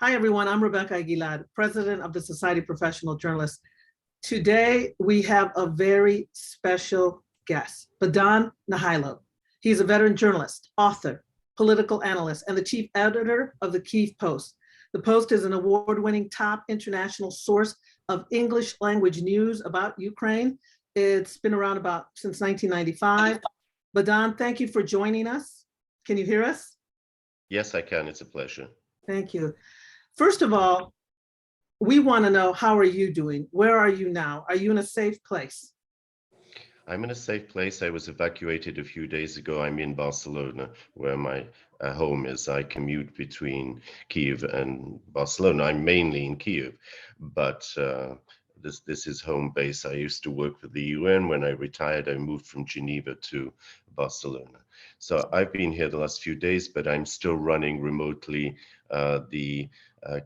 Hi, everyone. I'm Rebecca Aguilar, President of the Society of Professional Journalists. Today, we have a very special guest, Bohdan Nahaylo. He's a veteran journalist, author, political analyst, and the chief editor of the Kyiv Post. The Post is an award-winning top international source of English language news about Ukraine. It's been around since 1995. Bohdan, thank you for joining us. Can you hear us? Yes, I can. It's a pleasure. Thank you. First of all, we want to know, how are you doing? Where are you now? Are you in a safe place? I'm in a safe place. I was evacuated a few days ago. I'm in Barcelona, where my home is. I commute between Kyiv and Barcelona. I'm mainly in Kyiv, but this is home base. I used to work for the UN. When I retired, I moved from Geneva to Barcelona. So I've been here the last few days, but I'm still running remotely the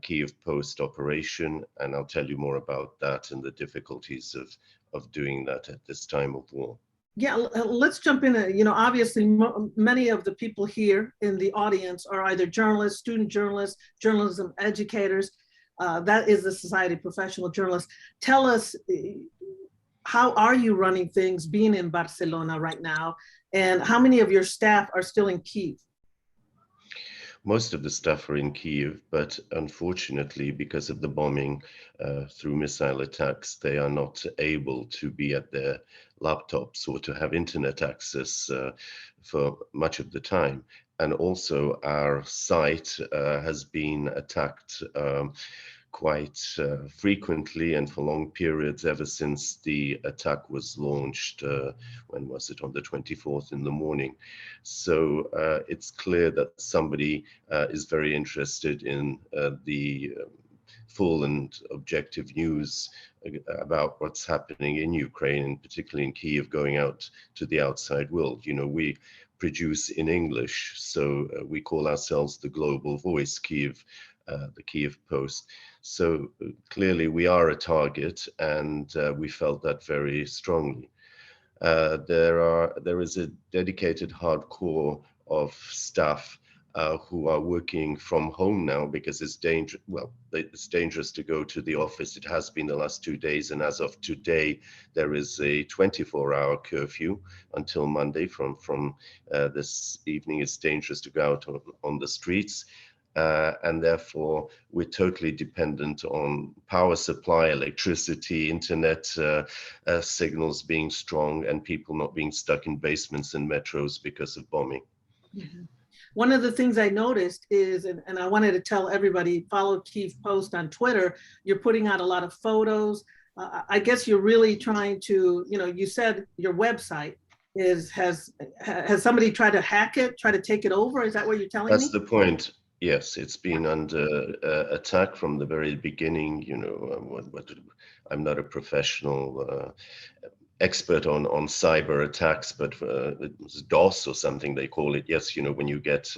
Kyiv Post operation, and I'll tell you more about that and the difficulties of doing that at this time of war. Yeah, let's jump in. Obviously, many of the people here in the audience are either journalists, student journalists, journalism educators. That is the Society of Professional Journalists. Tell us, how are you running things being in Barcelona right now? And how many of your staff are still in Kyiv? Most of the staff are in Kyiv, but unfortunately, because of the bombing through missile attacks, they are not able to be at their laptops or to have internet access for much of the time. And also our site has been attacked quite frequently and for long periods ever since the attack was launched. When was it? On the 24th in the morning. So it's clear that somebody is very interested in the full and objective news about what's happening in Ukraine, and particularly in Kyiv, going out to the outside world. You know, we produce in English, so we call ourselves the Global Voice, Kyiv, the Kyiv Post. So clearly we are a target, and we felt that very strongly. There is a dedicated hardcore of staff who are working from home now because it's dangerous. Well, it's dangerous to go to the office. It has been the last 2 days, and as of today, there is a 24-hour curfew until Monday. From this evening, it's dangerous to go out on the streets. And therefore, we're totally dependent on power supply, electricity, internet signals being strong, and people not being stuck in basements and metros because of bombing. Mm-hmm. One of the things I noticed is, and I wanted to tell everybody, follow Kyiv Post on Twitter. You're putting out a lot of photos. I guess you're really trying to, you said your website has somebody tried to hack it, try to take it over? Is that what you're telling me? That's the point. Yes, it's been under attack from the very beginning. I'm not a professional expert on cyber attacks, but it was DOS or something they call it. Yes, when you get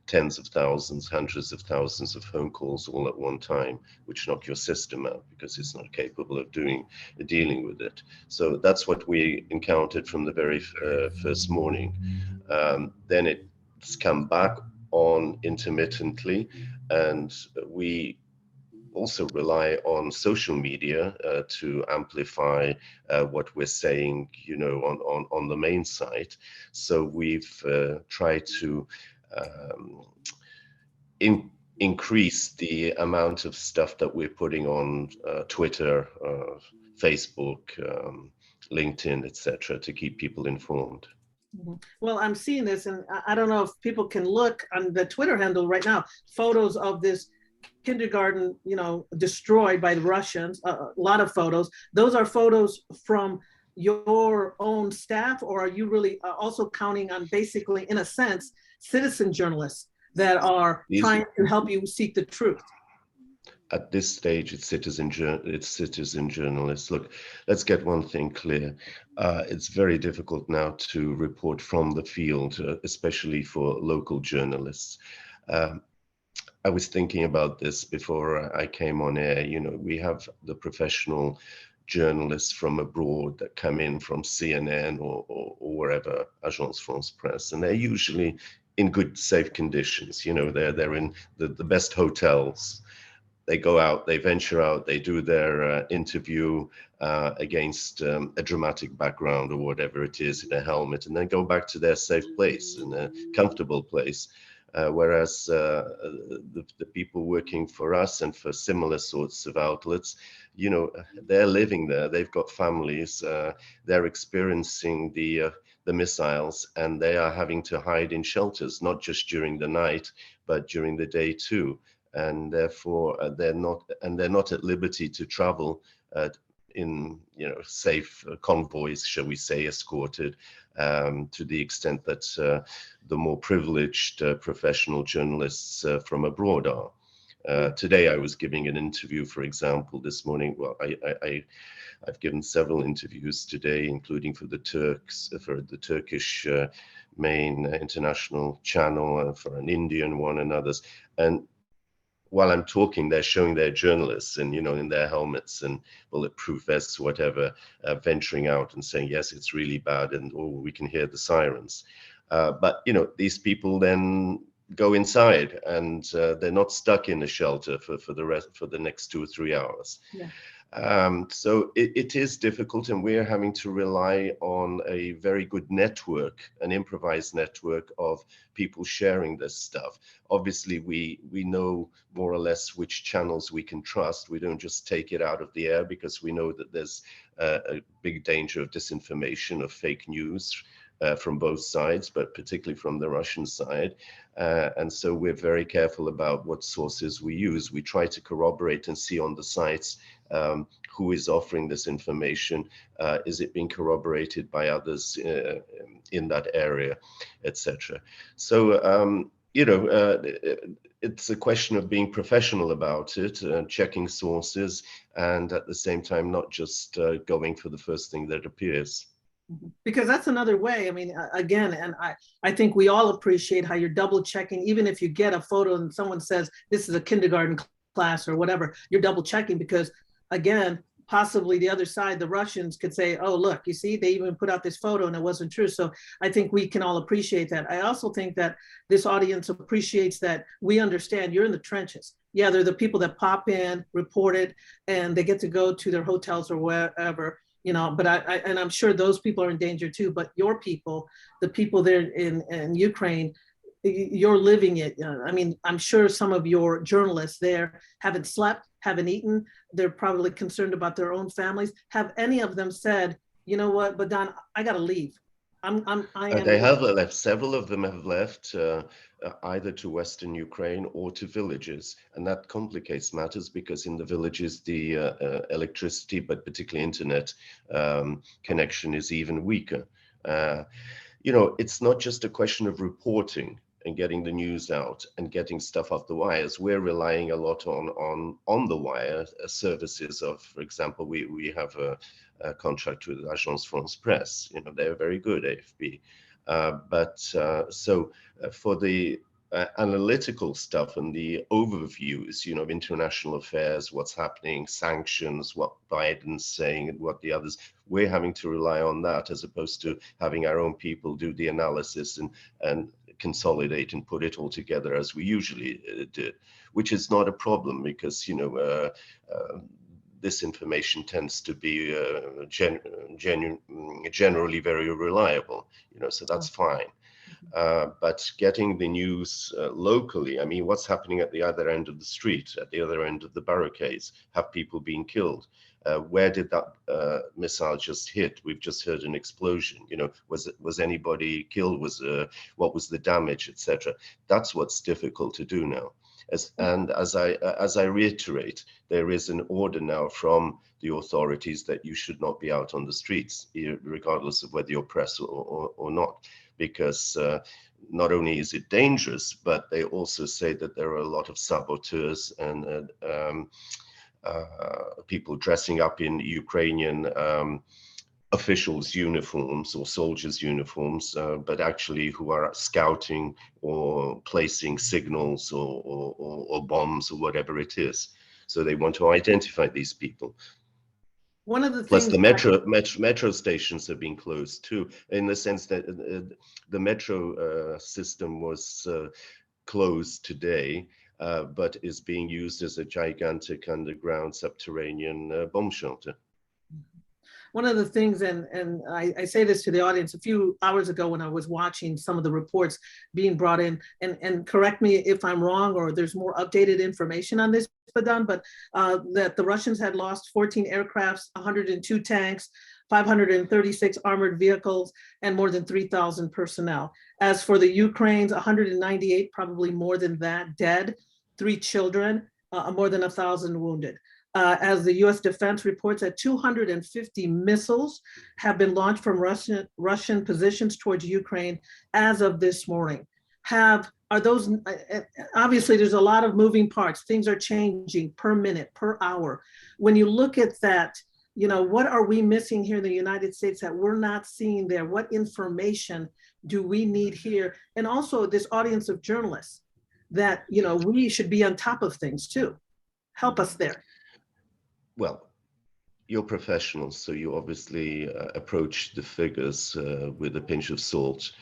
tens of thousands, hundreds of thousands of phone calls all at one time, which knock your system out because it's not capable of dealing with it. So that's what we encountered from the very first morning. Then it's come back on intermittently, and we also rely on social media to amplify what we're saying, on the main site. So we've tried to increase the amount of stuff that we're putting on Twitter, Facebook, LinkedIn, etc., to keep people informed. Well, I'm seeing this, and I don't know if people can look on the Twitter handle right now, photos of this kindergarten, destroyed by the Russians, a lot of photos. Those are photos from your own staff, or are you really also counting on, basically, in a sense, citizen journalists that are trying to help you seek the truth? At this stage, it's citizen journalists. Look, let's get one thing clear. It's very difficult now to report from the field, especially for local journalists. I was thinking about this before I came on air. We have the professional journalists from abroad that come in from CNN or wherever, Agence France Presse, and they're usually in good, safe conditions. You know, they're in the best hotels. They go out, they venture out, they do their interview against a dramatic background or whatever it is in a helmet, and then go back to their safe place, in a comfortable place. Whereas the people working for us and for similar sorts of outlets, you know, they're living there, they've got families, they're experiencing the missiles, and they are having to hide in shelters, not just during the night, but during the day too. And therefore they're not at liberty to travel in, you know, safe convoys, shall we say, escorted, to the extent that the more privileged professional journalists from abroad are. Today I was giving an interview, for example, this morning. Well, I've given several interviews today, including for the Turkish main international channel, for an Indian one and others. And while I'm talking, they're showing their journalists, and, you know, in their helmets and bulletproof vests, whatever, venturing out and saying, yes, it's really bad, and oh, we can hear the sirens. But, you know, these people then go inside, and they're not stuck in a shelter for the next 2 or 3 hours. Yeah. So it is difficult, and we're having to rely on a very good network, an improvised network of people sharing this stuff. Obviously, we know more or less which channels we can trust. We don't just take it out of the air, because we know that there's a big danger of disinformation, of fake news from both sides, but particularly from the Russian side. And so we're very careful about what sources we use. We try to corroborate and see on the sites who is offering this information. Is it being corroborated by others in that area, etc. So, you know, it's a question of being professional about it, checking sources, and at the same time not just going for the first thing that appears. Because that's another way. I mean, again, and I think we all appreciate how you're double checking, even if you get a photo and someone says this is a kindergarten class or whatever, you're double checking, because again, possibly the other side, the Russians, could say, oh, look, you see, they even put out this photo and it wasn't true. So I think we can all appreciate that. I also think that this audience appreciates that we understand you're in the trenches. Yeah, they're the people that pop in, report it, and they get to go to their hotels or wherever, you know, but and I'm sure those people are in danger too, but your people, the people there in Ukraine, you're living it. I mean, I'm sure some of your journalists there haven't slept, haven't eaten. They're probably concerned about their own families. Have any of them said, you know what, Bohdan, I got to leave. They have left. Several of them have left either to Western Ukraine or to villages. And that complicates matters, because in the villages, the electricity, but particularly internet connection, is even weaker. You know, it's not just a question of reporting and getting the news out and getting stuff off the wires. We're relying a lot on the wire services of, for example, we have a contract with Agence France Presse. You know, they're very good, AFP. So for the analytical stuff and the overviews, you know, of international affairs, what's happening, sanctions, what Biden's saying, what the others, we're having to rely on that, as opposed to having our own people do the analysis and consolidate and put it all together as we usually did, which is not a problem, because, you know, this information tends to be generally very reliable, you know, so that's fine. But getting the news locally, I mean, what's happening at the other end of the street, at the other end of the barricades? Have people been killed? Where did that missile just hit? We've just heard an explosion. You know, was anybody killed? What was the damage, etc.? That's what's difficult to do now. As I reiterate, there is an order now from the authorities that you should not be out on the streets, regardless of whether you're press or not, because not only is it dangerous, but they also say that there are a lot of saboteurs and people dressing up in Ukrainian officials' uniforms or soldiers' uniforms, but actually who are scouting or placing signals or bombs or whatever it is. So they want to identify these people. One of the Plus, things the metro stations have been closed too, in the sense that the metro system was closed today, but is being used as a gigantic underground subterranean bomb shelter. one of the things, and I say this to the audience, a few hours ago when I was watching some of the reports being brought in, and correct me if I'm wrong or there's more updated information on this, Bohdan, but that the Russians had lost 14 aircrafts, 102 tanks, 536 armored vehicles, and more than 3,000 personnel. As for the Ukraine's 198, probably more than that, dead, 3 children, more than 1,000 wounded. As the US Defense reports that 250 missiles have been launched from Russian positions towards Ukraine as of this morning. Are those, obviously there's a lot of moving parts. Things are changing per minute, per hour. When you look at that, what are we missing here in the United States that we're not seeing there? What information do we need here? And also this audience of journalists that, we should be on top of things too. Help us there. Well, you're professionals, so you obviously approach the figures with a pinch of salt.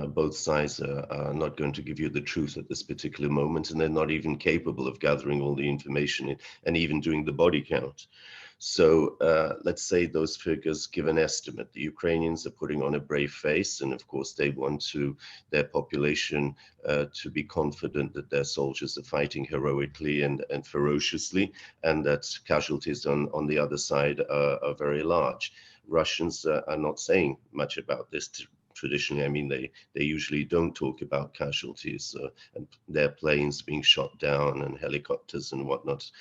Both sides are not going to give you the truth at this particular moment, and they're not even capable of gathering all the information and even doing the body count. So let's say those figures give an estimate. The Ukrainians are putting on a brave face, and of course they want their population to be confident that their soldiers are fighting heroically and ferociously, and that casualties on the other side are very large. Russians are not saying much about this traditionally. I mean, they usually don't talk about casualties and their planes being shot down and helicopters and whatnot.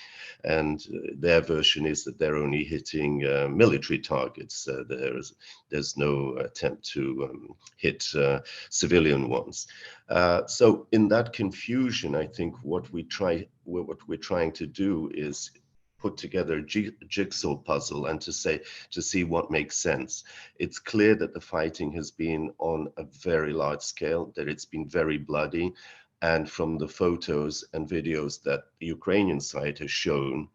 And their version is that they're only hitting military targets. There's no attempt to hit civilian ones. So in that confusion, I think what we're trying to do is put together a jigsaw puzzle and to see what makes sense. It's clear that the fighting has been on a very large scale, that it's been very bloody, and from the photos and videos that the Ukrainian side has shown,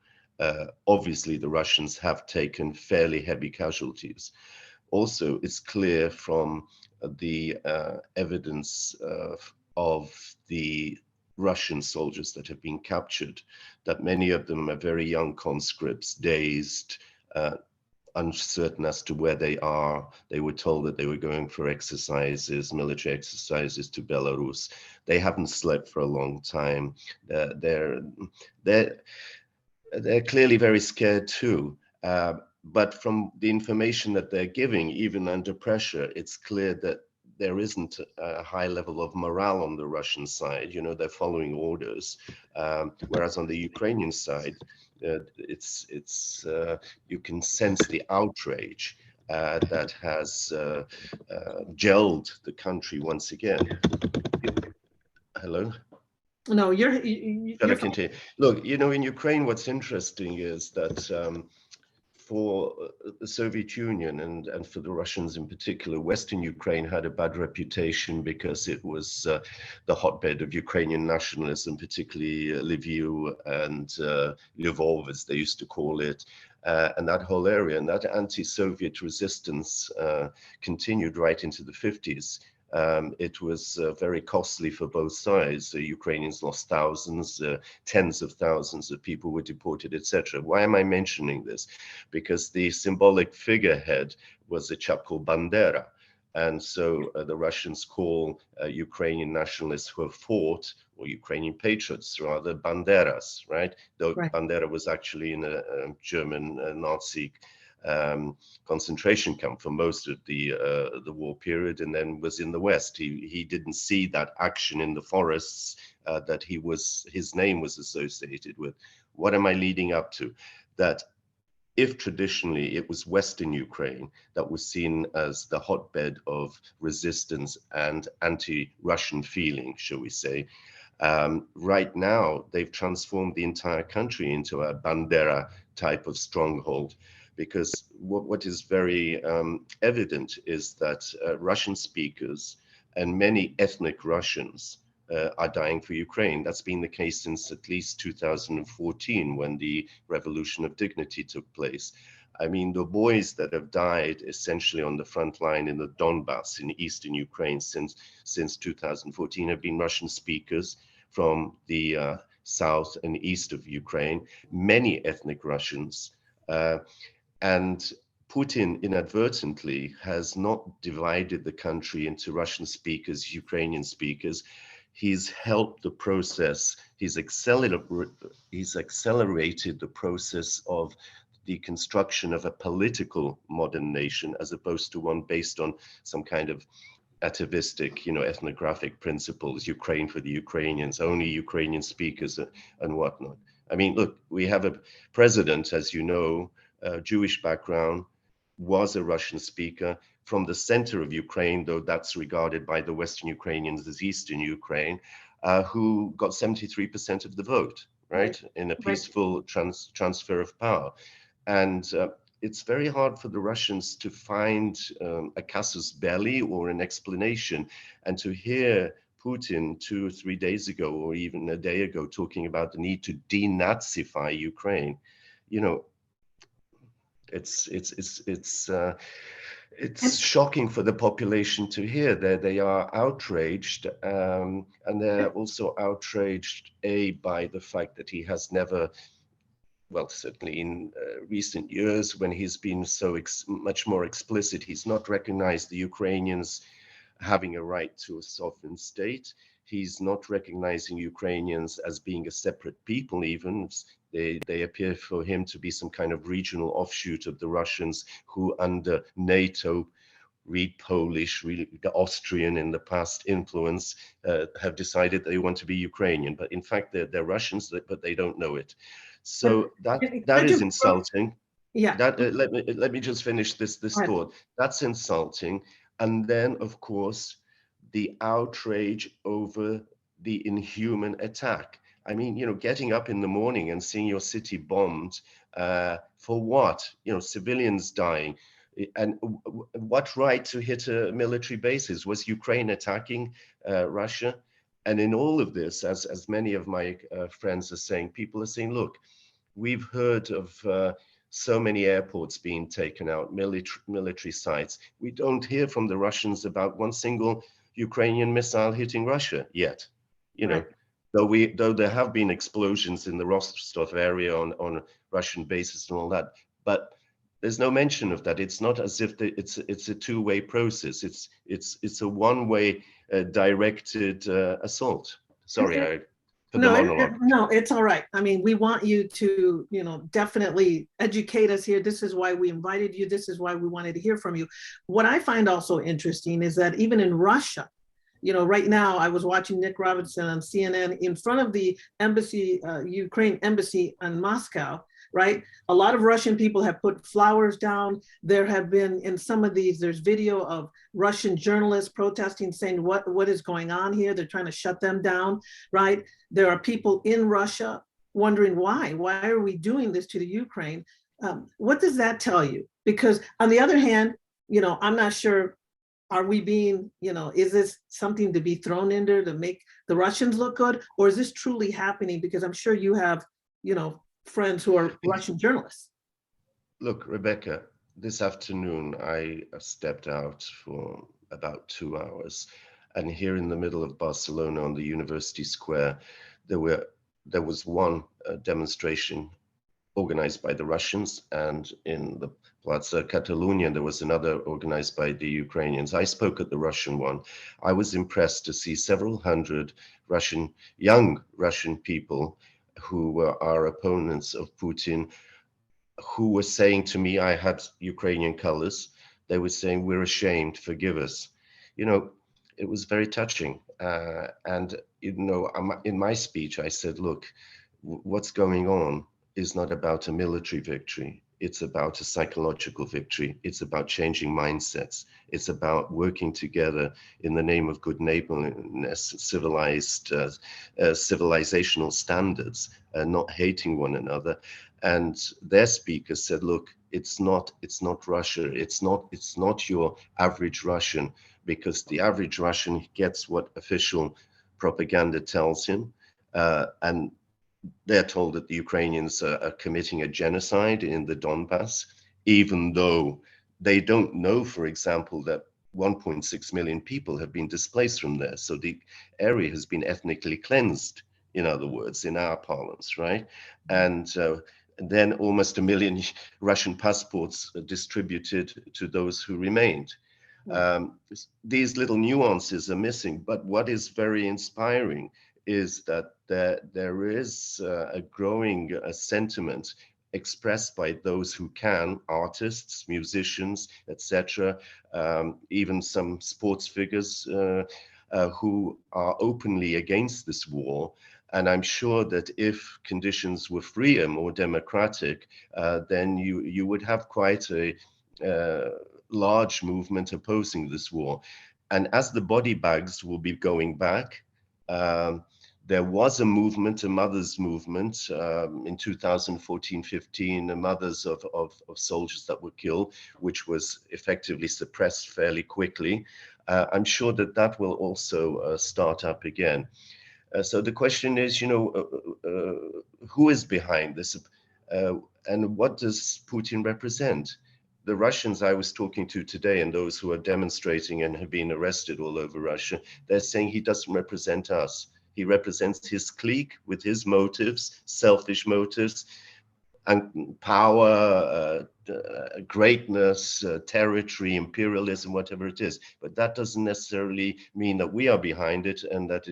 obviously the Russians have taken fairly heavy casualties. Also, it's clear from the evidence of the Russian soldiers that have been captured that many of them are very young conscripts, dazed, uncertain as to where they are. They were told that they were going for exercises, military exercises to Belarus. They haven't slept for a long time. They're clearly very scared too. But from the information that they're giving, even under pressure, it's clear that there isn't a high level of morale on the Russian side. They're following orders, whereas on the Ukrainian side, you can sense the outrage that has gelled the country once again. Hello? No, you're continue. Look, in Ukraine, what's interesting is that for the Soviet Union and for the Russians in particular, Western Ukraine had a bad reputation because it was the hotbed of Ukrainian nationalism, particularly Lviv and Lvov, as they used to call it. And that whole area, and that anti-Soviet resistance continued right into the 50s. It was very costly for both sides. The Ukrainians lost thousands, tens of thousands of people were deported, etc. Why am I mentioning this? Because the symbolic figurehead was a chap called Bandera. And so the Russians call Ukrainian nationalists who have fought, or Ukrainian patriots rather, Banderas, right? Though right. Bandera was actually in a German Nazi concentration camp for most of the war period, and then was in the West. He didn't see that action in the forests that his name was associated with. What am I leading up to? That if traditionally it was Western Ukraine that was seen as the hotbed of resistance and anti-Russian feeling, shall we say, right now they've transformed the entire country into a Bandera type of stronghold. Because what is very evident is that Russian speakers and many ethnic Russians are dying for Ukraine. That's been the case since at least 2014, when the Revolution of Dignity took place. I mean, the boys that have died essentially on the front line in the Donbass in eastern Ukraine since 2014 have been Russian speakers from the south and east of Ukraine, many ethnic Russians. And Putin inadvertently has not divided the country into Russian speakers, Ukrainian speakers. He's helped the process. He's accelerated the process of the construction of a political modern nation, as opposed to one based on some kind of atavistic, ethnographic principles, Ukraine for the Ukrainians, only Ukrainian speakers and whatnot. I mean, look, we have a president, as you know, Jewish background, was a Russian speaker from the center of Ukraine, though that's regarded by the Western Ukrainians as Eastern Ukraine, who got 73% of the vote, right, in a peaceful transfer of power. And it's very hard for the Russians to find a casus belli or an explanation, and to hear Putin 2 or 3 days ago, or even a day ago, talking about the need to denazify Ukraine. It's shocking for the population to hear that they are outraged, and they're also outraged by the fact that he has never, well, certainly in recent years when he's been so much more explicit, he's not recognized the Ukrainians having a right to a sovereign state. He's not recognizing Ukrainians as being a separate people even. They appear for him to be some kind of regional offshoot of the Russians who, under NATO, read Polish, read Austrian in the past influence, have decided they want to be Ukrainian. But in fact, they're Russians, but they don't know it. So that is insulting. Yeah. Let me just finish this thought. That's insulting. And then, of course, the outrage over the inhuman attack. I mean, getting up in the morning and seeing your city bombed, for what? Civilians dying. And what right to hit a military bases? Was Ukraine attacking Russia? And in all of this, as many of my friends are saying, people are saying, look, we've heard of so many airports being taken out, military sites. We don't hear from the Russians about one single Ukrainian missile hitting Russia yet. Though there have been explosions in the Rostov area on Russian bases and all that, but there's no mention of that. It's not as if it's a two-way process. It's a one-way directed assault. Sorry, I put the monologue. No, it's all right. I mean, we want you to, definitely educate us here. This is why we invited you. This is why we wanted to hear from you. What I find also interesting is that even in Russia, right now I was watching Nick Robinson on CNN in front of the embassy, Ukraine embassy in Moscow, right? A lot of Russian people have put flowers down. There have been, in some of these, there's video of Russian journalists protesting, saying what is going on here? They're trying to shut them down, right? There are people in Russia wondering why are we doing this to the Ukraine? What does that tell you? Because on the other hand, I'm not sure, are we being, is this something to be thrown in there to make the Russians look good? Or is this truly happening? Because I'm sure you have, friends who are Russian journalists. Look, Rebecca, this afternoon I stepped out for about 2 hours, and here in the middle of Barcelona on the University Square, there was one demonstration organized by the Russians, and in the Plaza Catalunya there was another organized by the Ukrainians. I spoke at the Russian one. I was impressed to see several hundred young Russian people who were our opponents of Putin, who were saying to me, I had Ukrainian colors. They were saying, we're ashamed, forgive us. It was very touching. And in my speech, I said, look, what's going on is not about a military victory. It's about a psychological victory. It's about changing mindsets. It's about working together in the name of good neighborliness, civilizational standards, not hating one another. And their speaker said, look, it's not Russia. It's not your average Russian, because the average Russian gets what official propaganda tells him. And they're told that the Ukrainians are committing a genocide in the Donbass. even though they don't know, for example, that 1.6 million people have been displaced from there. So the area has been ethnically cleansed, in other words, in our parlance, right? And then almost 1 million Russian passports distributed to those who remained. These little nuances are missing, but what is very inspiring is that there is a growing sentiment expressed by those who can, artists, musicians, etc., even some sports figures who are openly against this war. And I'm sure that if conditions were freer, more democratic, then you would have quite a large movement opposing this war. And as the body bags will be going back, there was a movement, a mothers' movement in 2014-15, the mothers of soldiers that were killed, which was effectively suppressed fairly quickly. I'm sure that that will also start up again. So the question is, who is behind this, and what does Putin represent? The Russians I was talking to today and those who are demonstrating and have been arrested all over Russia, they're saying he doesn't represent us. He represents his clique with his motives, selfish motives, and power, greatness, territory, imperialism, whatever it is. But that doesn't necessarily mean that we are behind it, and that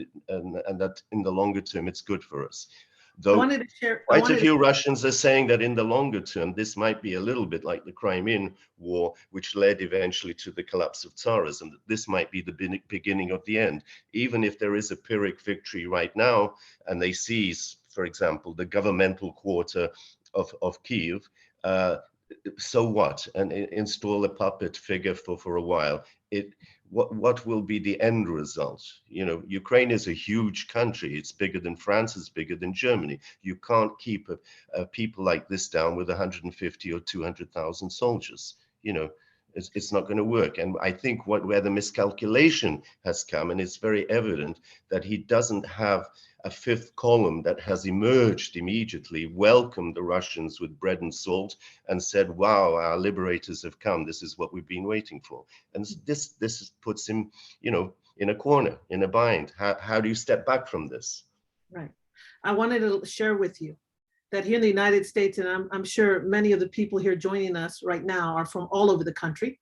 in the longer term it's good for us. Though quite a few Russians are saying that in the longer term, this might be a little bit like the Crimean War, which led eventually to the collapse of Tsarism. That this might be the beginning of the end. Even if there is a Pyrrhic victory right now, and they seize, for example, the governmental quarter of Kyiv, so what? And install a puppet figure for a while. What will be the end result? Ukraine is a huge country. It's bigger than France. It's bigger than Germany. You can't keep people like this down with 150 or 200,000 soldiers. It's not going to work. And I think where the miscalculation has come, and it's very evident that he doesn't have a fifth column that has emerged immediately, welcomed the Russians with bread and salt, and said, "Wow, our liberators have come. This is what we've been waiting for." And this puts him, in a corner, in a bind. How do you step back from this? Right. I wanted to share with you that here in the United States, and I'm sure many of the people here joining us right now are from all over the country.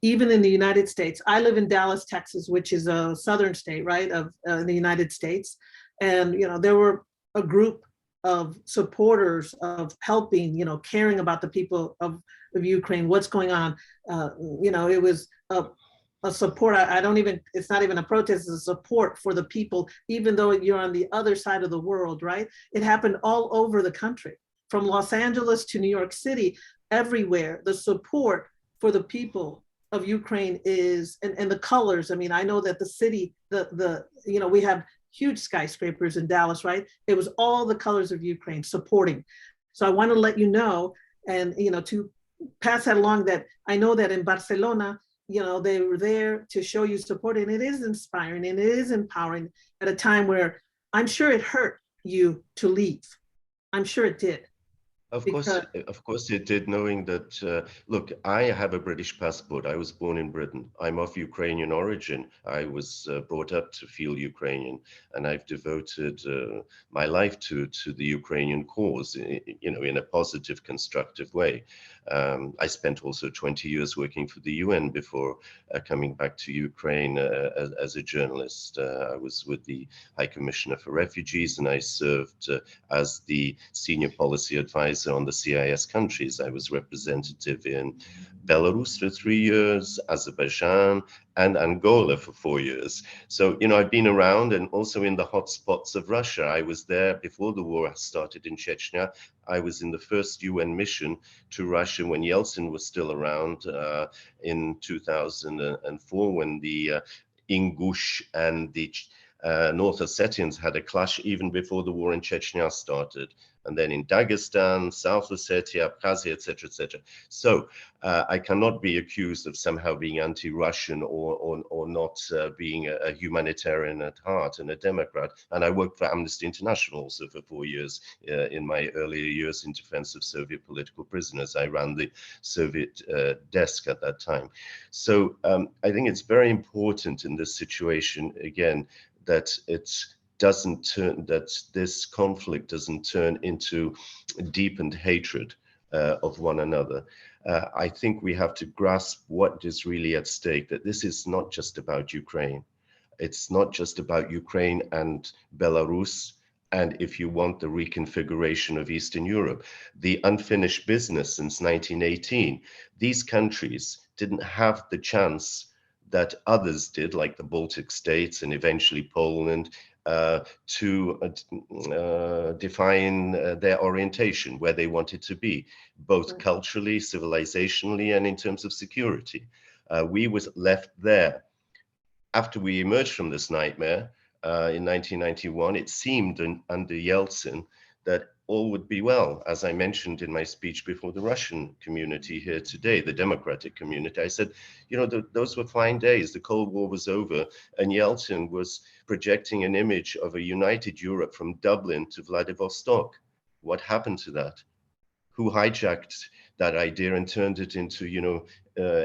Even in the United States, I live in Dallas, Texas, which is a southern state, right, of the United States. And there were a group of supporters of helping, caring about the people of Ukraine, what's going on. It was a support. It's not even a protest, it's a support for the people, even though you're on the other side of the world, right? It happened all over the country, from Los Angeles to New York City, everywhere. The support for the people of Ukraine is, and the colors. I mean, I know that the city, we have huge skyscrapers in Dallas, right? It was all the colors of Ukraine supporting. So I want to let you know, and to pass that along, that I know that in Barcelona, they were there to show you support, and it is inspiring and it is empowering at a time where I'm sure it hurt you to leave. I'm sure it did. Of course it did, knowing that, look, I have a British passport. I was born in Britain. I'm of Ukrainian origin. I was brought up to feel Ukrainian, and I've devoted my life to the Ukrainian cause, in a positive, constructive way. I spent also 20 years working for the UN before coming back to Ukraine as a journalist. I was with the High Commissioner for Refugees, and I served as the senior policy advisor on the CIS countries. I was representative in Belarus for 3 years, Azerbaijan, and Angola for 4 years. So, I've been around, and also in the hot spots of Russia. I was there before the war started in Chechnya. I was in the first UN mission to Russia when Yeltsin was still around in 2004, when the Ingush and the North Ossetians had a clash even before the war in Chechnya started. And then in Dagestan, South Ossetia, Abkhazia, etc., etc. So I cannot be accused of somehow being anti-Russian or not being a humanitarian at heart and a Democrat. And I worked for Amnesty International also for 4 years in my earlier years in defense of Soviet political prisoners. I ran the Soviet desk at that time. So I think it's very important in this situation, again, that this conflict doesn't turn into deepened hatred of one another. I think we have to grasp what is really at stake, that this is not just about Ukraine. It's not just about Ukraine and Belarus, and if you want the reconfiguration of Eastern Europe, the unfinished business since 1918. These countries didn't have the chance that others did, like the Baltic states and eventually Poland, to define their orientation, where they wanted to be, both culturally, civilizationally, and in terms of security. We was left there. After we emerged from this nightmare in 1991, it seemed under Yeltsin that all would be well. As I mentioned in my speech before the Russian community here today, the democratic community, I said, you know, those were fine days. The Cold War was over, and Yeltsin was projecting an image of a united Europe from Dublin to Vladivostok. What happened to that? Who hijacked that idea and turned it into, you know,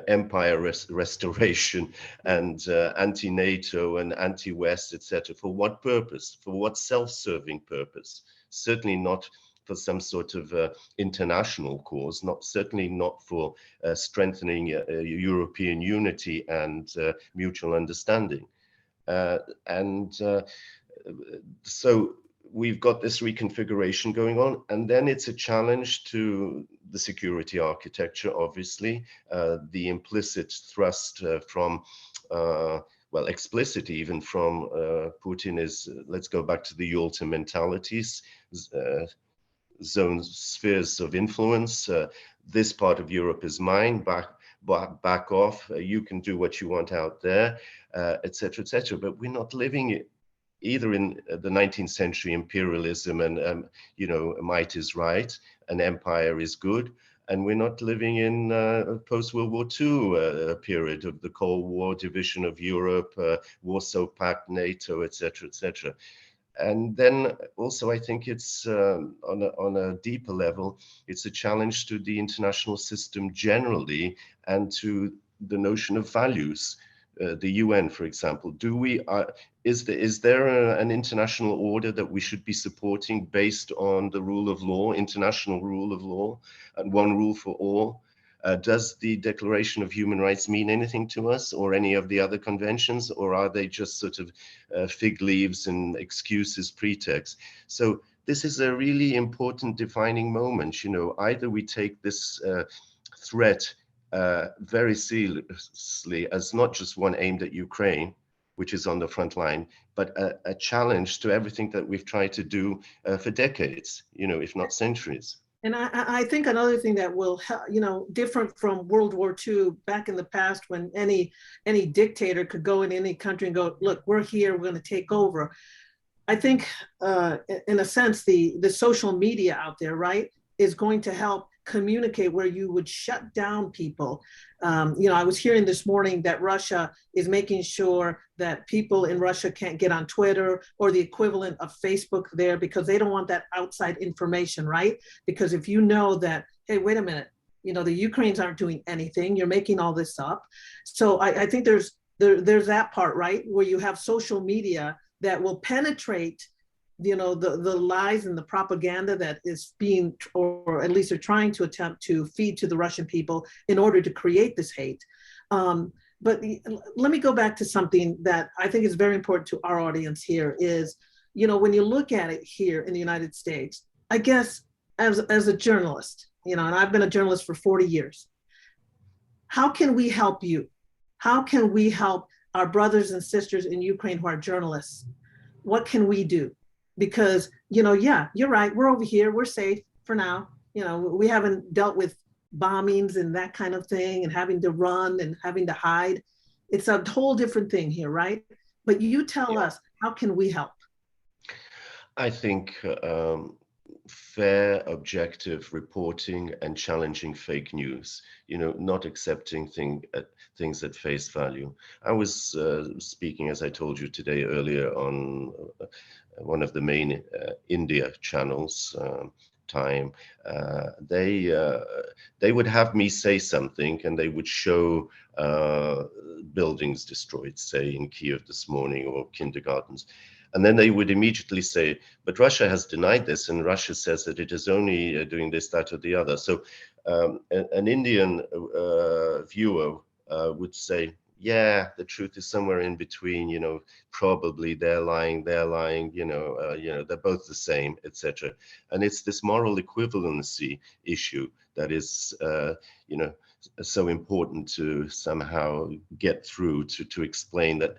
empire restoration and anti-NATO and anti-West, etc. For what purpose? For what self-serving purpose? Certainly not for some sort of international cause, certainly not for strengthening European unity and mutual understanding. So we've got this reconfiguration going on, and then it's a challenge to the security architecture, obviously. The implicit thrust from well, explicit even from Putin is, let's go back to the Yalta mentalities, zones, spheres of influence. This part of Europe is mine, back off, you can do what you want out there, etc., etc. But we're not living it either in the 19th century imperialism and, you know, might is right, an empire is good. And we're not living in post-World War II period of the Cold War, division of Europe, Warsaw Pact, NATO, etc., etc. And then also, I think it's on a deeper level, it's a challenge to the international system generally and to the notion of values. The UN, for example, is there an international order that we should be supporting based on the rule of law, international rule of law, and one rule for all? Does the Declaration of Human Rights mean anything to us, or any of the other conventions, or are they just sort of fig leaves and excuses, pretexts? So this is a really important defining moment. You know, either we take this threat very seriously as not just one aimed at Ukraine, which is on the front line, but a challenge to everything that we've tried to do for decades, you know, if not centuries. And I think another thing that will, you know, different from World War II, back in the past when any dictator could go in any country and go, look, we're here, we're going to take over. I think in a sense, the social media out there, right, is going to help communicate where you would shut down people. You know, I was hearing this morning that Russia is making sure that people in Russia can't get on Twitter or the equivalent of Facebook there because they don't want that outside information, right? Because if you know that, hey, wait a minute, you know, the Ukrainians aren't doing anything, you're making all this up. So I think there's that part, right, where you have social media that will penetrate, you know, the lies and the propaganda that is being, or at least are trying to attempt to feed to the Russian people in order to create this hate. But let me go back to something that I think is very important to our audience here is, you know, when you look at it here in the United States, I guess as a journalist, you know, and I've been a journalist for 40 years, how can we help you? How can we help our brothers and sisters in Ukraine who are journalists? What can we do? Because, you know, yeah, you're right. We're over here. We're safe for now. You know, we haven't dealt with bombings and that kind of thing and having to run and having to hide. It's a whole different thing here, right? But you tell us, How can we help? I think fair, objective reporting and challenging fake news, not accepting things at face value. I was speaking, as I told you today earlier, on one of the main India channels, Time. They would have me say something and they would show buildings destroyed, say in Kyiv this morning, or kindergartens. And then they would immediately say, but Russia has denied this, and Russia says that it is only doing this, that, or the other. So an Indian viewer would say, yeah, the truth is somewhere in between, probably they're lying, they're both the same, etc. And it's this moral equivalency issue that is, so important to somehow get through, to explain that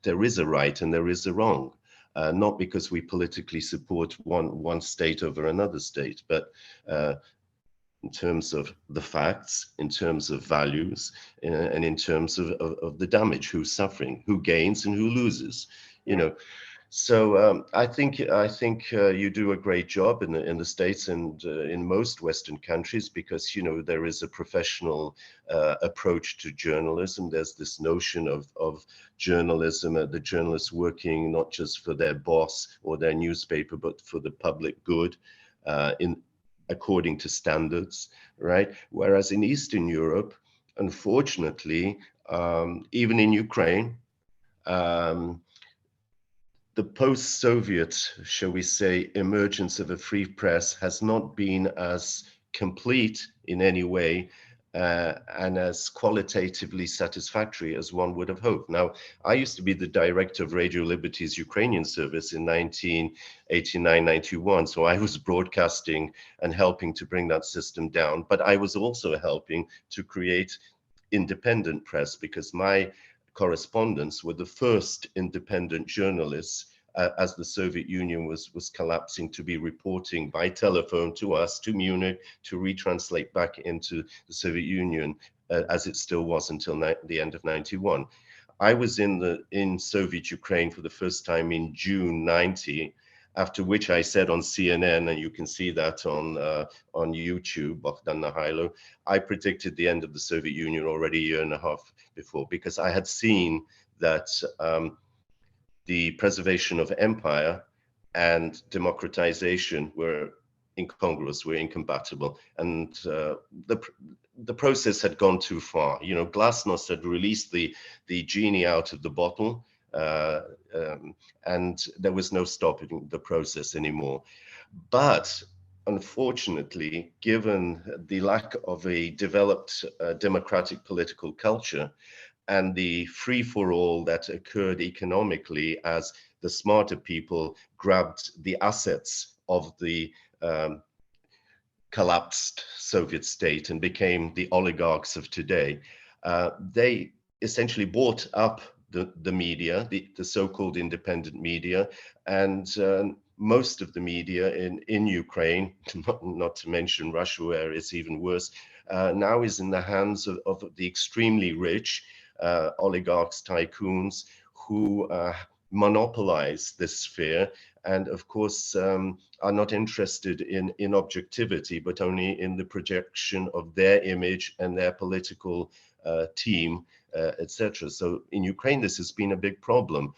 there is a right and there is a wrong. Not because we politically support one state over another state, but in terms of the facts, in terms of values, and in terms of the damage, who's suffering, who gains and who loses. So I think you do a great job in the States and in most Western countries, because there is a professional approach to journalism. There's this notion of journalism, the journalists working not just for their boss or their newspaper, but for the public good, according to standards, right? Whereas in Eastern Europe, unfortunately, even in Ukraine, the post-Soviet, shall we say, emergence of a free press has not been as complete in any way and as qualitatively satisfactory as one would have hoped. Now, I used to be the director of Radio Liberty's Ukrainian service in 1989-91, so I was broadcasting and helping to bring that system down, but I was also helping to create independent press, because my correspondents were the first independent journalists as the Soviet Union was collapsing, to be reporting by telephone to us, to Munich, to retranslate back into the Soviet Union as it still was until the end of 91. I was in Soviet Ukraine for the first time in June 90, after which I said on CNN, and you can see that on YouTube, Bohdan Nahaylo, I predicted the end of the Soviet Union already a year and a half before, because I had seen that the preservation of empire and democratization were incongruous, were incompatible, and the process had gone too far. Glasnost had released the genie out of the bottle, and there was no stopping the process anymore. But unfortunately, given the lack of a developed democratic political culture and the free-for-all that occurred economically as the smarter people grabbed the assets of the collapsed Soviet state and became the oligarchs of today, they essentially bought up the media, the so-called independent media, and most of the media in Ukraine, not to mention Russia, where it's even worse, now is in the hands of the extremely rich oligarchs, tycoons, who monopolize this sphere, and of course are not interested in objectivity, but only in the projection of their image and their political team, etc. So in Ukraine, this has been a big problem,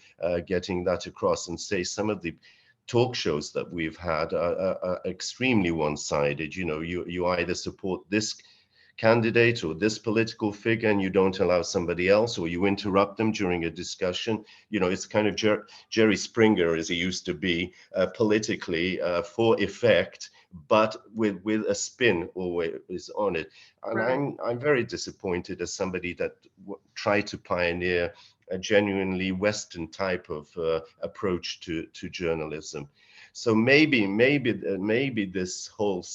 getting that across. And say some of the talk shows that we've had are extremely one-sided. You either support this candidate or this political figure and you don't allow somebody else, or you interrupt them during a discussion. It's kind of Jerry Springer, as he used to be, politically for effect, but with a spin always on it. And right. I'm very disappointed as somebody that tried to pioneer a genuinely Western type of approach to journalism. So maybe this whole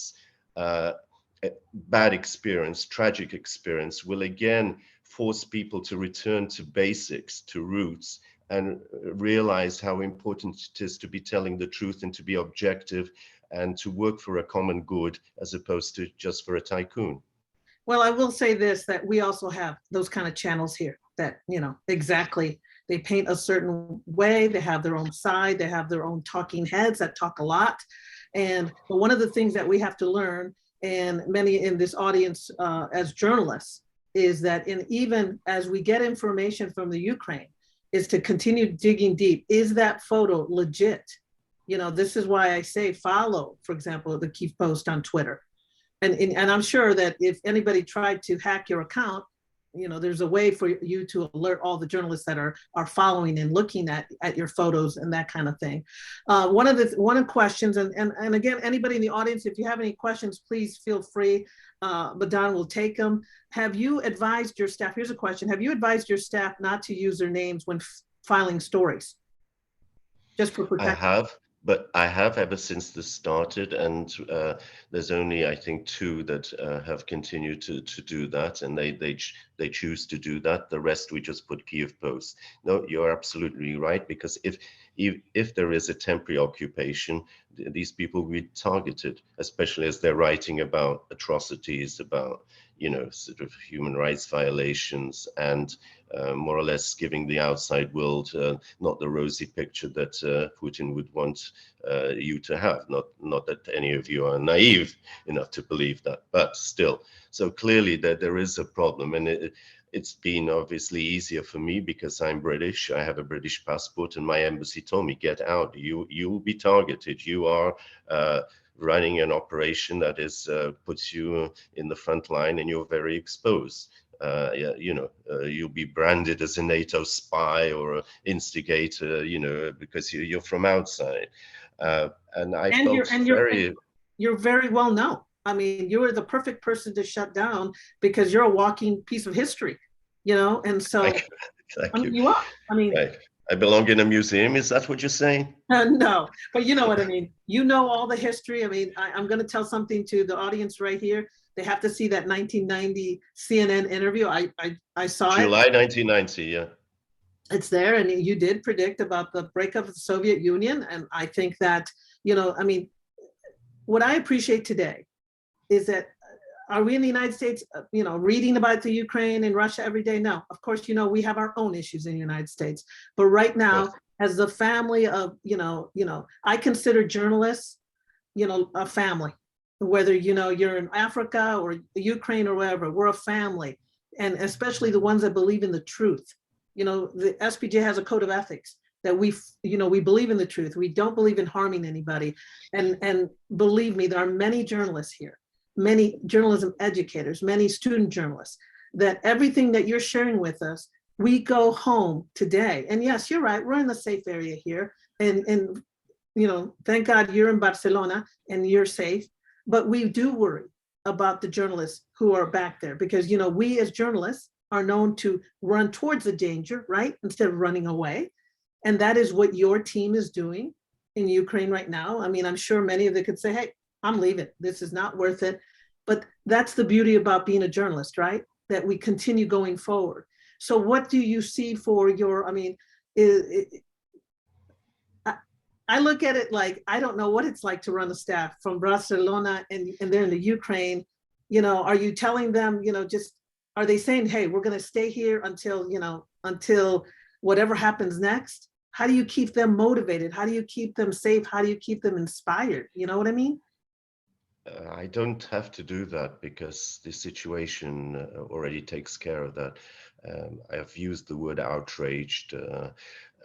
bad experience, tragic experience, will again force people to return to basics, to roots, and realize how important it is to be telling the truth and to be objective and to work for a common good as opposed to just for a tycoon. Well, I will say this, that we also have those kind of channels here that, exactly They paint a certain way. They have their own side. They have their own talking heads that talk a lot. But one of the things that we have to learn, and many in this audience as journalists, is that even as we get information from the Ukraine, is to continue digging deep. Is that photo legit? This is why I say follow, for example, the Kyiv Post on Twitter. And I'm sure that if anybody tried to hack your account, there's a way for you to alert all the journalists that are following and looking at your photos and that kind of thing. One of the questions, and again, anybody in the audience, if you have any questions, please feel free. Bohdan will take them. Have you advised your staff? Here's a question. Have you advised your staff not to use their names when filing stories? Just for protection. But I have ever since this started, and there's only, I think, 2 that have continued to do that, and they choose to do that. The rest we just put Kyiv Post. No, you're absolutely right, because if there is a temporary occupation, these people will be targeted, especially as they're writing about atrocities, about sort of human rights violations, and more or less giving the outside world not the rosy picture that Putin would want you to have. Not that any of you are naive enough to believe that, but still. So clearly there is a problem, and it's been obviously easier for me because I'm British. I have a British passport, and my embassy told me, get out. You will be targeted. You are running an operation that puts you in the front line, and you're very exposed. You'll be branded as a NATO spy or an instigator, because you're from outside. And I felt you're very well known. I mean, you are the perfect person to shut down because you're a walking piece of history, and so Thank you. You are. I mean, right. I belong in a museum. Is that what you're saying? No, but you know what I mean. All the history. I mean, I'm going to tell something to the audience right here. They have to see that 1990 CNN interview. I saw July 1990, yeah. It's there, and you did predict about the breakup of the Soviet Union. And I think that, what I appreciate today is that are we in the United States, reading about the Ukraine and Russia every day? No, of course, we have our own issues in the United States. But right now, as the family of, I consider journalists, a family. Whether you're in Africa or Ukraine or wherever, we're a family, and especially the ones that believe in the truth. The SPJ has a code of ethics that we believe in the truth. We don't believe in harming anybody, and believe me, there are many journalists here, many journalism educators, many student journalists, that everything that you're sharing with us, we go home today. And yes, you're right, we're in the safe area here, and thank God you're in Barcelona and you're safe. But we do worry about the journalists who are back there, because, we as journalists are known to run towards the danger, right? Instead of running away. And that is what your team is doing in Ukraine right now. I mean, I'm sure many of them could say, hey, I'm leaving. This is not worth it. But that's the beauty about being a journalist, right? That we continue going forward. So what do you see for your, I look at it like, I don't know what it's like to run a staff from Barcelona and they're in the Ukraine. Are you telling them, are they saying, hey, we're going to stay here until whatever happens next? How do you keep them motivated? How do you keep them safe? How do you keep them inspired? You know what I mean? I don't have to do that because the situation already takes care of that. I've used the word outraged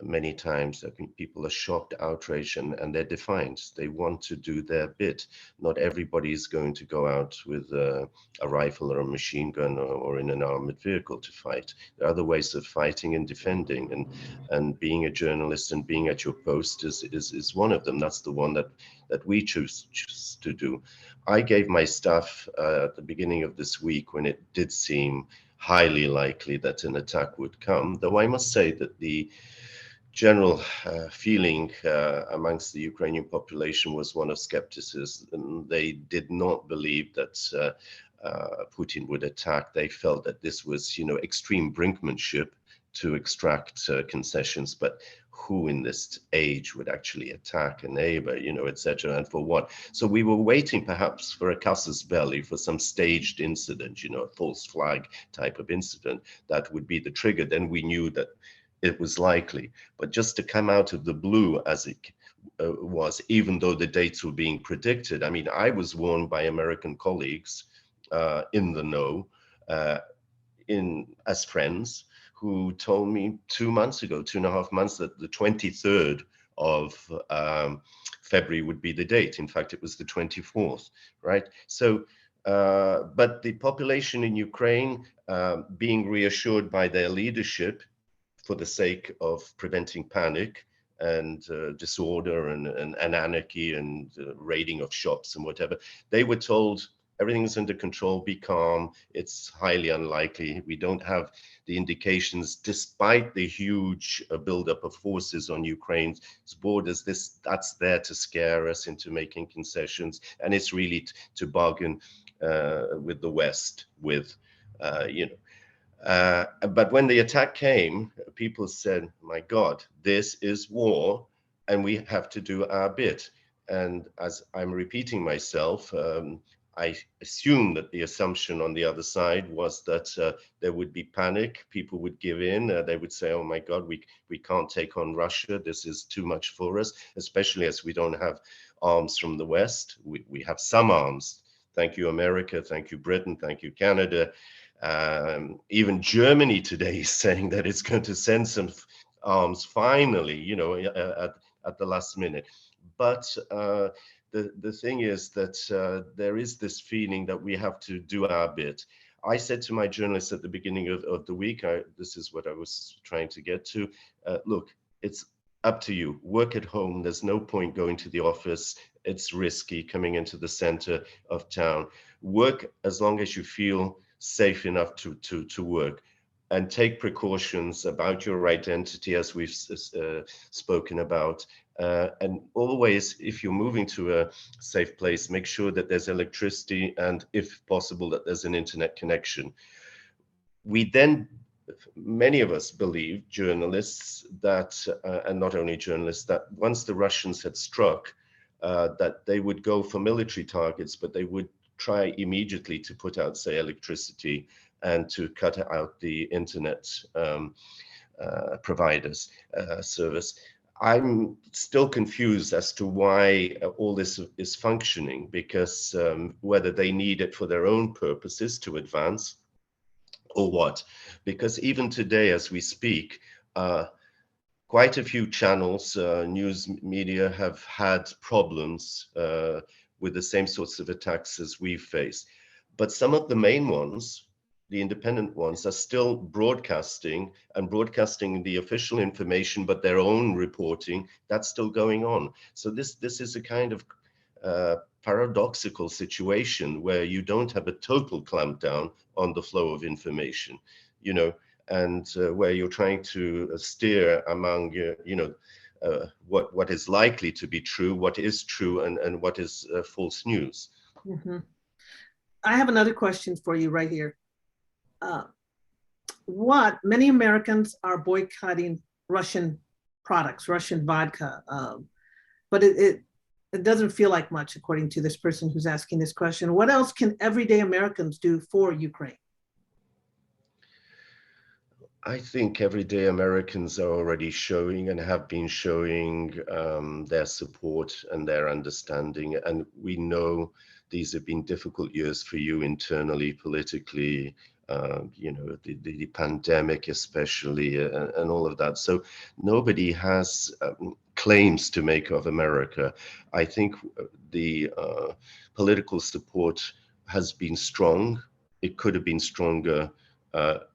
many times. I think people are shocked, outraged, and they're defiant. They want to do their bit. Not everybody is going to go out with a rifle or a machine gun or in an armored vehicle to fight. There are other ways of fighting and defending, and being a journalist and being at your post is one of them. That's the one that we choose to do. I gave my staff at the beginning of this week, when it did seem highly likely that an attack would come, though I must say that the general feeling amongst the Ukrainian population was one of skepticism. They did not believe that Putin would attack. They felt that this was, extreme brinkmanship to extract concessions, but who in this age would actually attack a neighbor, etc., and for what? So we were waiting perhaps for a casus belli, for some staged incident, a false flag type of incident that would be the trigger. Then we knew that it was likely. But just to come out of the blue as it was, even though the dates were being predicted, I mean, I was warned by American colleagues in the know, as friends, who told me 2 months ago, 2.5 months, that the 23rd of February would be the date. In fact, it was the 24th, right? So, but the population in Ukraine, being reassured by their leadership for the sake of preventing panic and disorder and anarchy and raiding of shops and whatever, they were told everything's under control, be calm, it's highly unlikely. We don't have the indications, despite the huge buildup of forces on Ukraine's borders, that's there to scare us into making concessions. And it's really to bargain with the West, with, but when the attack came, people said, my God, this is war and we have to do our bit. And as I'm repeating myself, I assume that the assumption on the other side was that there would be panic, people would give in, they would say, oh my God, we can't take on Russia, this is too much for us, especially as we don't have arms from the West. We have some arms. Thank you, America, thank you, Britain, thank you, Canada. Even Germany today is saying that it's going to send some arms finally, at the last minute. But the thing is that there is this feeling that we have to do our bit. I said to my journalists at the beginning of the week, this is what I was trying to get to, look, it's up to you. Work at home. There's no point going to the office. It's risky coming into the center of town. Work as long as you feel safe enough to work, and take precautions about your identity, as we've spoken about. And always, if you're moving to a safe place, make sure that there's electricity and, if possible, that there's an internet connection. We then, many of us believe, journalists, that, and not only journalists, that once the Russians had struck, that they would go for military targets, but they would try immediately to put out, say, electricity and to cut out the internet providers service. I'm still confused as to why all this is functioning, because whether they need it for their own purposes to advance or what, because even today as we speak, quite a few channels, news media, have had problems with the same sorts of attacks as we face. But some of the main ones, the independent ones, are still broadcasting the official information, but their own reporting, that's still going on. So this is a kind of paradoxical situation where you don't have a total clampdown on the flow of information, and where you're trying to steer among, what is likely to be true, what is true, and what is false news. Mm-hmm. I have another question for you right here. Many Americans are boycotting Russian products, Russian vodka, but it doesn't feel like much, according to this person who's asking this question. What else can everyday Americans do for Ukraine? I think everyday Americans are already showing and have been showing their support and their understanding. And we know these have been difficult years for you internally, politically, the pandemic especially, and all of that. So nobody has claims to make of America. I think the political support has been strong. It could have been stronger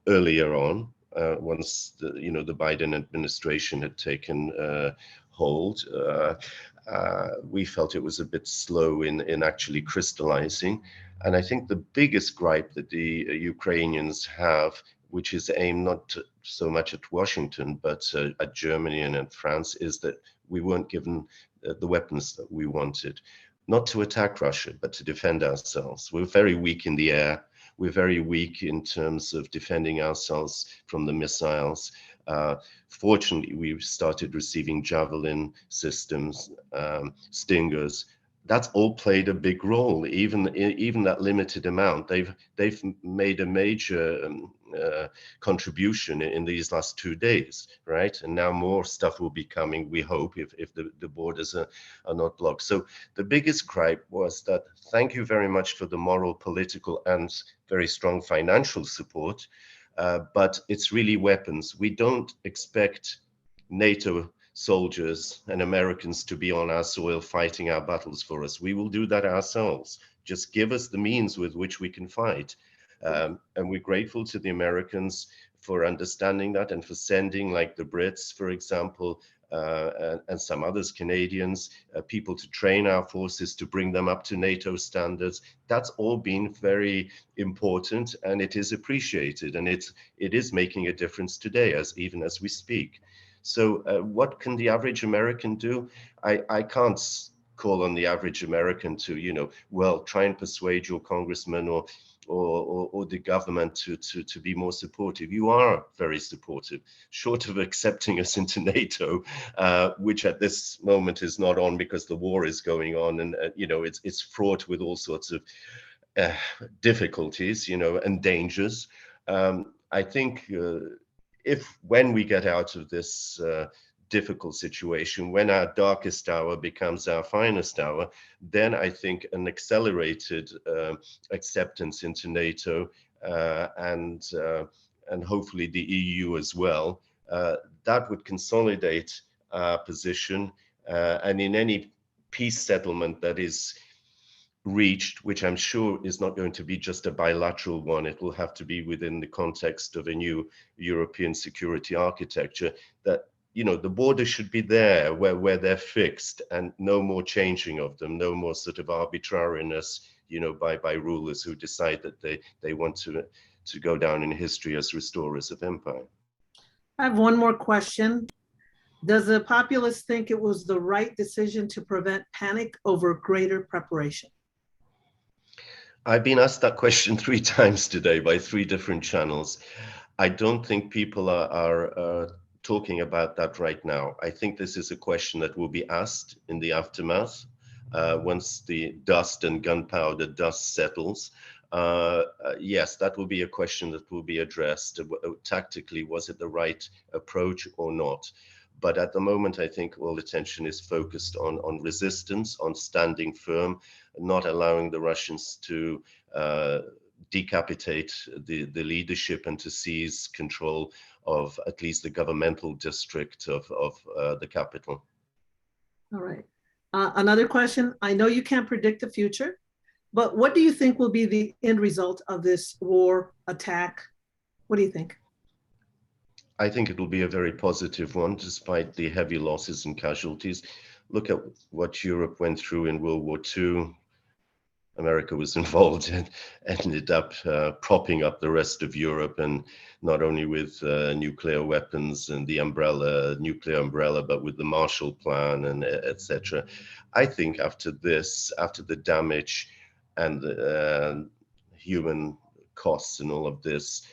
earlier on. Once the Biden administration had taken hold, we felt it was a bit slow in actually crystallizing. And I think the biggest gripe that the Ukrainians have, which is aimed not so much at Washington, but at Germany and at France, is that we weren't given the weapons that we wanted, not to attack Russia, but to defend ourselves. We're very weak in the air. We're very weak in terms of defending ourselves from the missiles. Fortunately, we've started receiving Javelin systems, Stingers, that's all played a big role. Even that limited amount, they've made a major contribution in these last 2 days, right? And now more stuff will be coming, we hope, if the borders are not blocked. So the biggest gripe was that, thank you very much for the moral, political, and very strong financial support, but it's really weapons. We don't expect NATO soldiers and Americans to be on our soil fighting our battles for us. We will do that ourselves. Just give us the means with which we can fight. And we're grateful to the Americans for understanding that and for sending, like the Brits, for example, and some others, Canadians, people to train our forces, to bring them up to NATO standards. That's all been very important, and it is appreciated, and it is making a difference today, even as we speak. So what can the average American do? I can't call on the average American to, well, try and persuade your congressman or the government to be more supportive. You are very supportive, short of accepting us into NATO, which at this moment is not on because the war is going on, and it's fraught with all sorts of difficulties, and dangers. I think when we get out of this difficult situation, when our darkest hour becomes our finest hour, then I think an accelerated acceptance into NATO and hopefully the EU as well, that would consolidate our position, and in any peace settlement that is reached, which I'm sure is not going to be just a bilateral one, it will have to be within the context of a new European security architecture, that the borders should be there where they're fixed, and no more changing of them, no more sort of arbitrariness, by rulers who decide that they want to go down in history as restorers of empire. I have one more question. Does the populace think it was the right decision to prevent panic over greater preparation? I've been asked that question 3 times today by 3 different channels. I don't think people are talking about that right now. I think this is a question that will be asked in the aftermath, once the dust and gunpowder dust settles. Yes, that will be a question that will be addressed. Tactically, was it the right approach or not? But at the moment, I think all attention is focused on resistance, on standing firm, not allowing the Russians to decapitate the leadership and to seize control of at least the governmental district of the capital. All right. Another question. I know you can't predict the future, but what do you think will be the end result of this war attack? What do you think? I think it will be a very positive one, despite the heavy losses and casualties. Look at what Europe went through in World War II. America was involved and ended up propping up the rest of Europe, and not only with nuclear weapons and the nuclear umbrella, but with the Marshall Plan and etc. I think after this, after the damage and the human costs and all of this,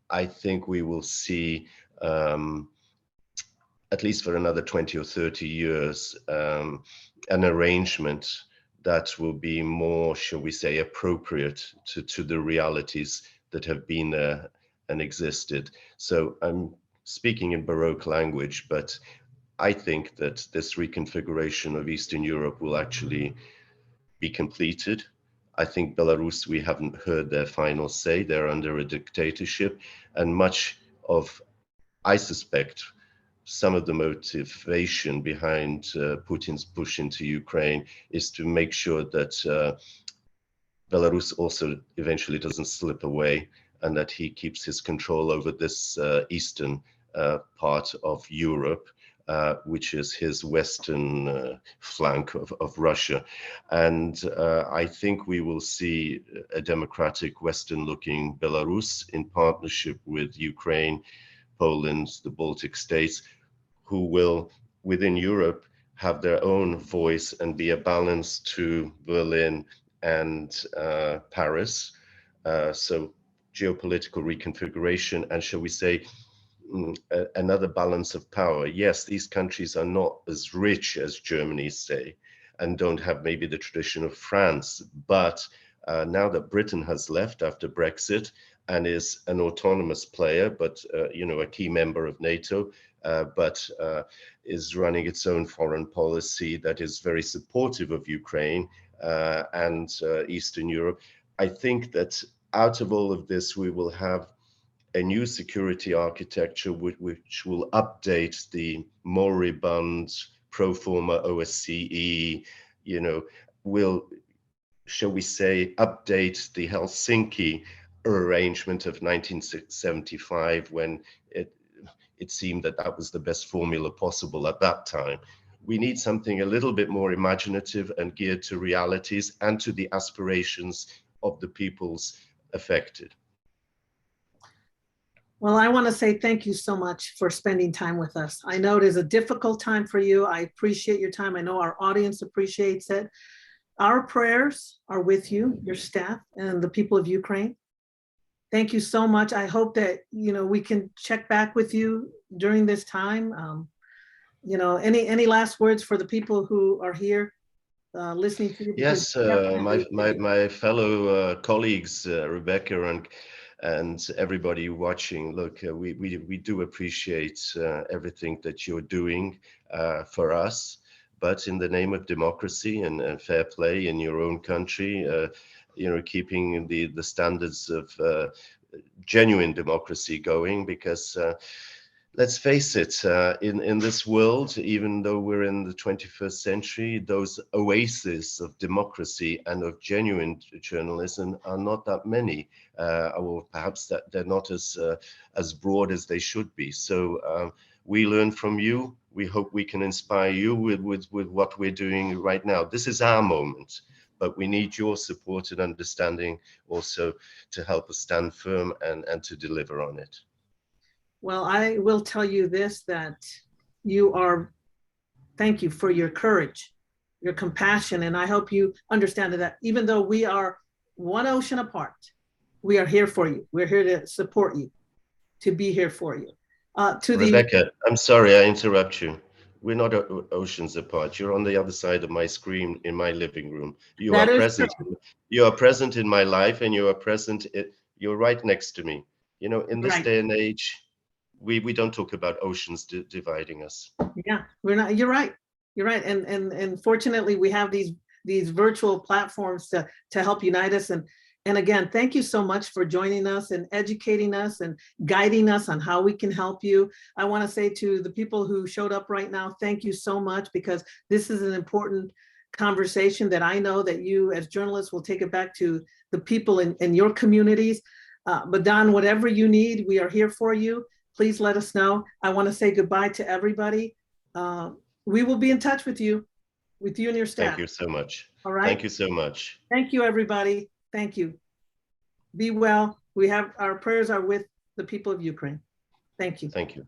I think we will see, at least for another 20 or 30 years, an arrangement that will be more, shall we say, appropriate to the realities that have been there and existed. So I'm speaking in Baroque language, but I think that this reconfiguration of Eastern Europe will actually be completed. I think Belarus, we haven't heard their final say. They're under a dictatorship, and much of, I suspect, some of the motivation behind Putin's push into Ukraine is to make sure that Belarus also eventually doesn't slip away, and that he keeps his control over this eastern part of Europe, which is his western flank of Russia. And I think we will see a democratic, Western-looking Belarus in partnership with Ukraine, Poland, the Baltic states, who will, within Europe, have their own voice and be a balance to Berlin and Paris. So geopolitical reconfiguration, and shall we say, another balance of power. Yes, these countries are not as rich as Germany, say, and don't have maybe the tradition of France. But now that Britain has left after Brexit and is an autonomous player, but a key member of NATO, but is running its own foreign policy that is very supportive of Ukraine and Eastern Europe, I think that out of all of this, we will have a new security architecture which will update the moribund pro forma OSCE, will, shall we say, update the Helsinki arrangement of 1975, when it seemed that that was the best formula possible at that time. We need something a little bit more imaginative and geared to realities and to the aspirations of the peoples affected. Well, I want to say thank you so much for spending time with us. I know it is a difficult time for you. I appreciate your time. I know our audience appreciates it. Our prayers are with you, your staff, and the people of Ukraine. Thank you so much. I hope that, we can check back with you during this time. Any last words for the people who are here listening to you? Yes, my fellow colleagues, Rebecca and everybody watching, look, we do appreciate everything that you're doing for us, but in the name of democracy and fair play in your own country, keeping the standards of genuine democracy going, because let's face it, in this world, even though we're in the 21st century, those oases of democracy and of genuine journalism are not that many, or perhaps that they're not as broad as they should be. So we learn from you. We hope we can inspire you with what we're doing right now. This is our moment, but we need your support and understanding also to help us stand firm and to deliver on it. Well, I will tell you this, that thank you for your courage, your compassion, and I hope you understand that even though we are one ocean apart, we are here for you. We're here to support you, to be here for you. Rebecca, I'm sorry I interrupt you. We're not oceans apart. You're on the other side of my screen in my living room. You are present. You are present in my life, and you are present. You're right next to me. In this day and age, we don't talk about oceans dividing us. Yeah, we're not. You're right. You're right. And fortunately, we have these virtual platforms to help unite us. And again, thank you so much for joining us and educating us and guiding us on how we can help you. I want to say to the people who showed up right now, thank you so much, because this is an important conversation that I know that you as journalists will take it back to the people in your communities. Bohdan, whatever you need, we are here for you. Please let us know. I want to say goodbye to everybody. We will be in touch with you and your staff. Thank you so much. All right. Thank you so much. Thank you, everybody. Thank you. Be well. Our prayers are with the people of Ukraine. Thank you. Thank you.